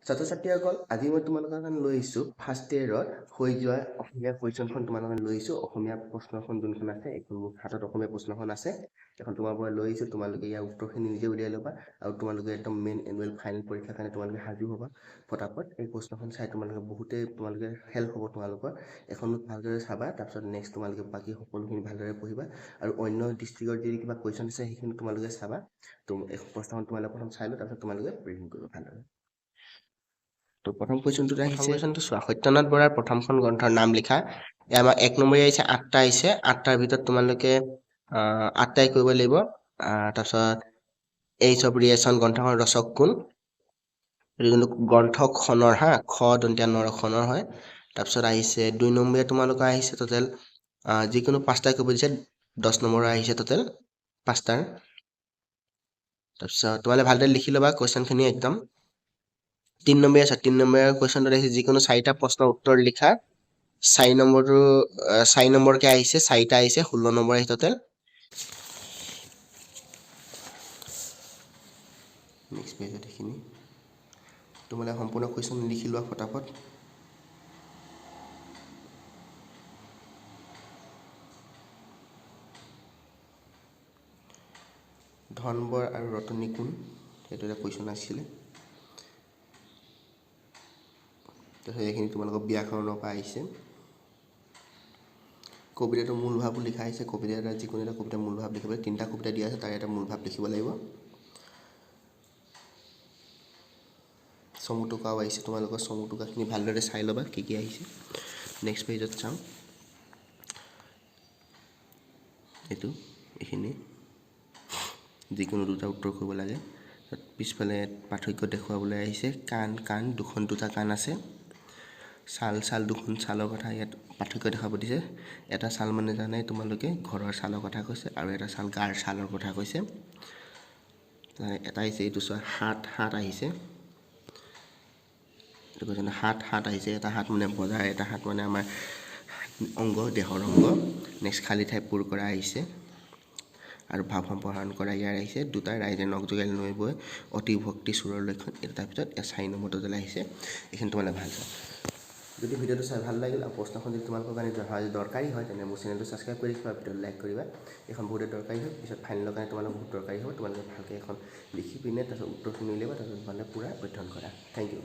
ছাত্ৰ ছাত্ৰীসকল আজি মই তোমালোকৰ কাৰণে লৈ আহিছোঁ ফাৰ্ষ্ট ইয়েৰত হৈ যোৱা অসমীয়া কুৱেশ্যনখন তোমালোকৰ লৈ আহিছোঁ অসমীয়া প্ৰশ্নখন যোনখন আছে এইখন মোৰ হাতত অসমীয়া প্ৰশ্নখন আছে এখন তোমাৰ পৰা লৈ আহিছোঁ তোমালোকে ইয়াৰ উত্তৰখিনি নিজে উলিয়াই ল'বা আৰু তোমালোকে একদম মেইন এনুৱেল ফাইনেল পৰীক্ষাৰ কাৰণে তোমালোকে সাজু হ'বা ফটাফট এই প্ৰশ্নখন চাই তোমালোকে হেল্প হ'ব তোমালোকৰ এখন ভালদৰে চাবা তাৰপিছত নেক্সট তোমালোকে বাকী সকলোখিনি ভালদৰে পঢ়িবা আৰু অন্য ডিষ্ট্ৰিক্টৰ যদি কিবা কুৱেশ্যন আছে সেইখিনি তোমালোকে চাবা তো এই প্ৰশ্নখন তোমালোকে প্ৰথম চাই লওঁ তাৰপিছত তোমালোকে প্ৰেজেণ্ট কৰিবা ভালদৰে তো প্ৰথম কুৱেশ্যনটোত আহিছে কুৱেশ্যনটো চোৱা সত্যনাথ বৰাৰ প্ৰথমখন গ্ৰন্থৰ নাম লিখা আমাৰ 1 নম্বৰী আহিছে 8টা আহিছে 8টাৰ ভিতৰত তোমালোকে 8টাই কৰিব লাগিব তাৰপিছত এইচ অফ ৰিয়েশ্যন গ্ৰন্থখনৰ ৰচক কোন যোনটো গ্ৰন্থখনৰ খ দন্তীয়া নৰখনৰ হয় তাৰপিছত আহিছে 2 নম্বৰীয়া তোমালোকৰ আহিছে টোটেল যিকোনো 5টাই কৰিব দিছে 10 নম্বৰৰ আহিছে টোটেল 5টাৰ তাৰপিছত তোমালোকে ভালদৰে লিখি ল'বা কুৱেশ্যনখিনি একদম 3 নম্বৰীয়া আছে 3 নম্বৰীয়া কুৱেশ্যনটোত আহিছে যিকোনো 4টা প্ৰশ্নৰ উত্তৰ লিখা 4 নম্বৰটো 4 নম্বৰকে আহিছে 4টা আহিছে 16 নম্বৰ আহিছে টোটেল নেক্সট পেজত এইখিনি তোমালোকে সম্পূৰ্ণ কুৱেশ্যন লিখি লোৱা ফটাফট ধনবৰ আৰু ৰতনী কোন এইটো এটা কুৱেশ্যন আছিলে তাৰপিছত এইখিনি তোমালোকৰ ব্যাকৰণৰ পৰা আহিছে কবিতাটো মূল ভাৱ লিখা আহিছে কবিতা এটা যিকোনো এটা কবিতা মূল ভাৱ লিখিবলৈ 3টা কবিতা দিয়া আছে তাৰ এটা মূল ভাৱ লিখিব লাগিব চমুটোকাও আহিছে তোমালোকৰ চমুটোকাখিনি ভালদৰে চাই ল'বা কি কি আহিছে নেক্সট পেজত চাওঁ এইখিনি যিকোনো দুটা উত্তৰ কৰিব লাগে পিছফালে পাৰ্থক্য দেখুৱাবলৈ আহিছে কাণ দুটা কাণ আছে ছাল দুখন ছালৰ কথা ইয়াত পাৰ্থক্য দেখাব দিছে এটা ছাল মানে জানে তোমালোকে ঘৰৰ ছালৰ কথা কৈছে আৰু এটা ছাল গাৰ ছালৰ কথা কৈছে এটা আহিছে এইটো চোৱা হাত আহিছে এইটো কৈছে হাত আহিছে এটা হাত মানে বজাৰ এটা হাত মানে আমাৰ অংগ দেহৰ অংগ নেক্সট খালী ঠাই পূৰ কৰা আহিছে আৰু ভাৱ সম্প্ৰসাৰণ কৰা ইয়াৰ আহিছে দুটা ৰাইজে নখ যোগাই নৈ বৈ অতি ভক্তি চুৰৰ লক্ষণ এটা তাৰপিছত 4 নম্বৰটো আহিছে এইখিনি তোমালোকে ভাল চাওঁ যদি ভিডিঅ'টো চাই ভাল লাগিল আৰু প্ৰশ্নখন যদি তোমালোকৰ কাৰণে দৰকাৰী হয় তেনে মোৰ চেনেলটো ছাবস্ক্ৰাইব কৰি ৰাখিবা ভিডিঅ'টো লাইক কৰিবা এইখন বহুতে দৰকাৰী হয় পিছত ফাইনেলৰ কাৰণে তোমালোকৰ বহুত দৰকাৰী হ'ব তোমালোকে ভালকৈ এখন লিখি পিনে তাৰপিছত উত্তৰখিনি উলিয়াবা তাৰপিছত তোমালোকে পূৰা অধ্যয়ন কৰা থেংক ইউ